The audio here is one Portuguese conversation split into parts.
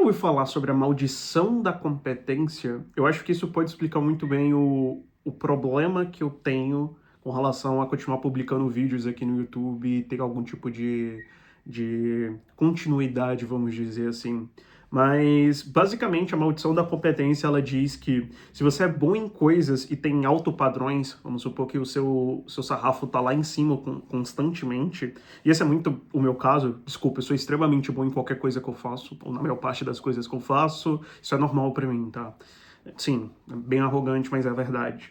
ouvi falar sobre a maldição da competência, eu acho que isso pode explicar muito bem o problema que eu tenho com relação a continuar publicando vídeos aqui no YouTube e ter algum tipo de continuidade, vamos dizer assim. Mas, basicamente, a maldição da competência, ela diz que se você é bom em coisas e tem alto padrões, vamos supor que o seu sarrafo tá lá em cima constantemente, e esse é muito o meu caso, desculpa, eu sou extremamente bom em qualquer coisa que eu faço, ou na maior parte das coisas que eu faço, isso é normal pra mim, tá? Sim, é bem arrogante, mas é verdade.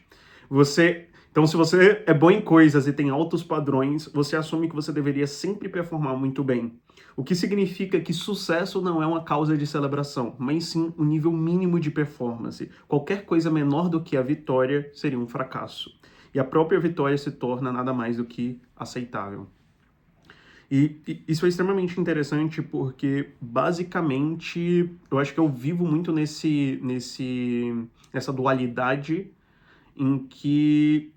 Então, se você é bom em coisas e tem altos padrões, você assume que você deveria sempre performar muito bem. O que significa que sucesso não é uma causa de celebração, mas sim um nível mínimo de performance. Qualquer coisa menor do que a vitória seria um fracasso. E a própria vitória se torna nada mais do que aceitável. E isso é extremamente interessante porque, basicamente, eu acho que eu vivo muito nessa dualidade em que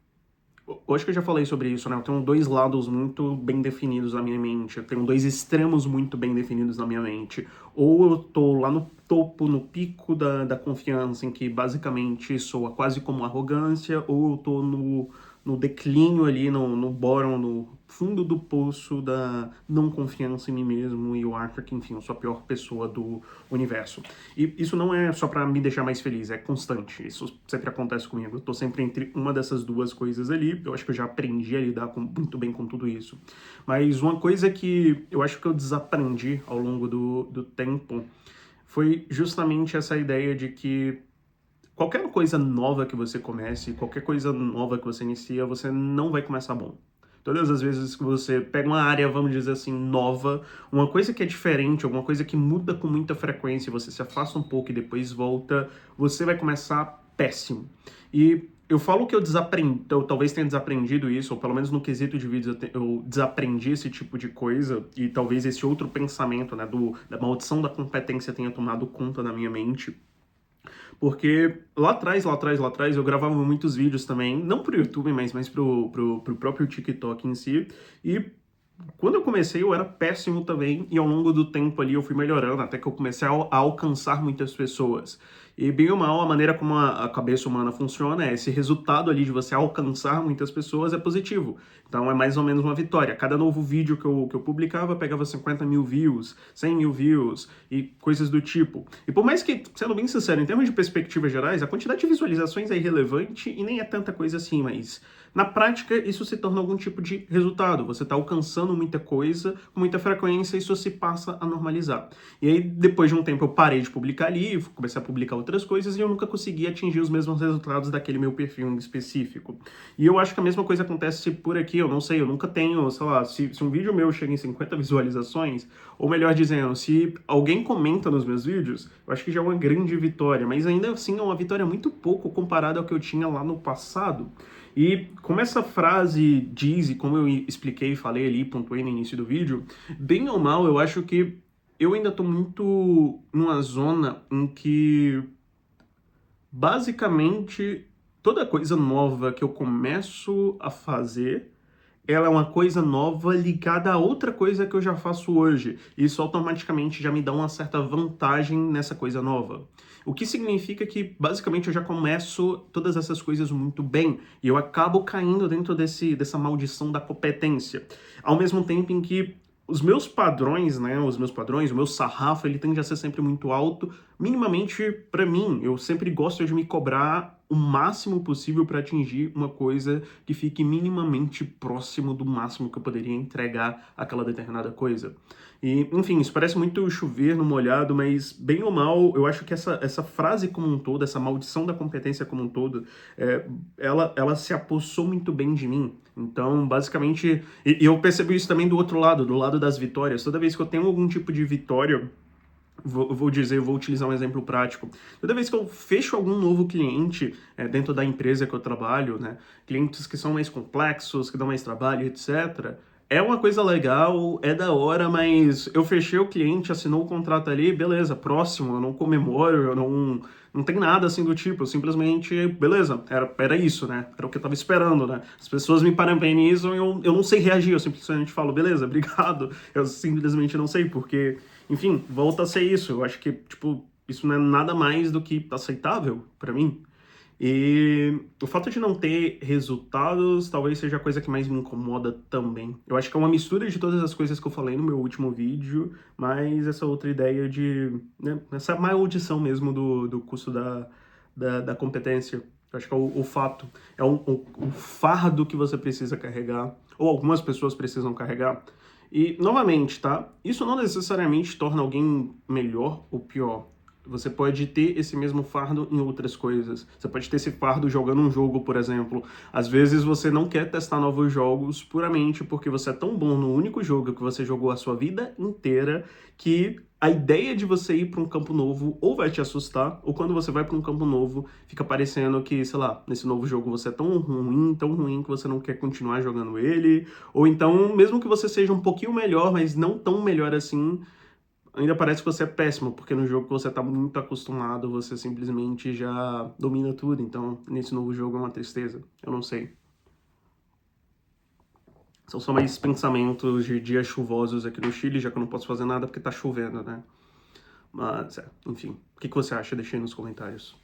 eu acho que eu já falei sobre isso, né? Eu tenho dois lados muito bem definidos na minha mente. Eu tenho dois extremos muito bem definidos na minha mente. Ou eu tô lá no topo, no pico da confiança, em que basicamente soa quase como arrogância, ou eu tô no declínio ali, no bottom, no fundo do poço da não confiança em mim mesmo, e eu acho que, enfim, eu sou a pior pessoa do universo. E isso não é só pra me deixar mais feliz, é constante. Isso sempre acontece comigo. Eu tô sempre entre uma dessas duas coisas ali. Eu acho que eu já aprendi a lidar muito bem com tudo isso. Mas uma coisa que eu acho que eu desaprendi ao longo do tempo foi justamente essa ideia de que qualquer coisa nova que você comece, qualquer coisa nova que você inicia, você não vai começar bom. Todas as vezes que você pega uma área, vamos dizer assim, nova, uma coisa que é diferente, alguma coisa que muda com muita frequência, você se afasta um pouco e depois volta, você vai começar péssimo. E eu falo que eu talvez tenha desaprendido isso, ou pelo menos no quesito de vídeos eu desaprendi esse tipo de coisa, e talvez esse outro pensamento, né, da maldição da competência tenha tomado conta da minha mente. Porque lá atrás, eu gravava muitos vídeos também, não pro YouTube, mas pro próprio TikTok em si. E quando eu comecei, eu era péssimo também, e ao longo do tempo ali eu fui melhorando, até que eu comecei a alcançar muitas pessoas. E bem ou mal, a maneira como a cabeça humana funciona é esse resultado ali de você alcançar muitas pessoas é positivo. Então é mais ou menos uma vitória. Cada novo vídeo que eu publicava pegava 50 mil views, 100 mil views e coisas do tipo. E por mais que, sendo bem sincero, em termos de perspectivas gerais, a quantidade de visualizações é irrelevante e nem é tanta coisa assim, mas na prática isso se torna algum tipo de resultado. Você está alcançando muita coisa com muita frequência e isso se passa a normalizar. E aí, depois de um tempo, eu parei de publicar ali, comecei a publicar outras coisas e eu nunca consegui atingir os mesmos resultados daquele meu perfil em específico. E eu acho que a mesma coisa acontece por aqui, eu não sei, eu nunca tenho, sei lá, se um vídeo meu chega em 50 visualizações, ou melhor dizendo, se alguém comenta nos meus vídeos, eu acho que já é uma grande vitória, mas ainda assim é uma vitória muito pouco comparada ao que eu tinha lá no passado. E como essa frase diz, e como eu expliquei, falei ali, pontuei no início do vídeo, bem ou mal, eu acho que eu ainda tô muito numa zona em que, basicamente, toda coisa nova que eu começo a fazer, ela é uma coisa nova ligada a outra coisa que eu já faço hoje. Isso automaticamente já me dá uma certa vantagem nessa coisa nova. O que significa que, basicamente, eu já começo todas essas coisas muito bem. E eu acabo caindo dentro dessa maldição da competência. Ao mesmo tempo em que os meus padrões, né, o meu sarrafo, ele tende a ser sempre muito alto, minimamente pra mim. Eu sempre gosto de me cobrar o máximo possível para atingir uma coisa que fique minimamente próximo do máximo que eu poderia entregar aquela determinada coisa. E, enfim, isso parece muito chover no molhado, mas bem ou mal, eu acho que essa frase como um todo, essa maldição da competência como um todo, ela se apossou muito bem de mim. Então, basicamente, e eu percebo isso também do outro lado, do lado das vitórias. Toda vez que eu tenho algum tipo de vitória, eu vou utilizar um exemplo prático. Toda vez que eu fecho algum novo cliente dentro da empresa que eu trabalho, né, clientes que são mais complexos, que dão mais trabalho, etc., é uma coisa legal, é da hora, mas eu fechei o cliente, assinou o contrato ali, beleza, próximo, eu não comemoro, não tem nada assim do tipo, eu simplesmente, beleza, era isso, né? Era o que eu tava esperando, né? As pessoas me parabenizam e eu não sei reagir, eu simplesmente falo, beleza, obrigado, eu simplesmente não sei, porque, enfim, volta a ser isso, eu acho que, tipo, isso não é nada mais do que aceitável pra mim. E o fato de não ter resultados talvez seja a coisa que mais me incomoda também. Eu acho que é uma mistura de todas as coisas que eu falei no meu último vídeo, mas essa outra ideia de, né, essa maldição mesmo do custo da competência. Eu acho que é o fato, é um fardo que você precisa carregar, ou algumas pessoas precisam carregar. E, novamente, tá? Isso não necessariamente torna alguém melhor ou pior. Você pode ter esse mesmo fardo em outras coisas. Você pode ter esse fardo jogando um jogo, por exemplo. Às vezes você não quer testar novos jogos puramente porque você é tão bom no único jogo que você jogou a sua vida inteira que a ideia de você ir para um campo novo ou vai te assustar, ou quando você vai para um campo novo, fica parecendo que, sei lá, nesse novo jogo você é tão ruim que você não quer continuar jogando ele, ou então, mesmo que você seja um pouquinho melhor, mas não tão melhor assim, ainda parece que você é péssimo, porque no jogo que você tá muito acostumado, você simplesmente já domina tudo. Então, nesse novo jogo é uma tristeza. Eu não sei. São só mais pensamentos de dias chuvosos aqui no Chile, já que eu não posso fazer nada porque tá chovendo, né? Mas, enfim. O que você acha? Deixa aí nos comentários.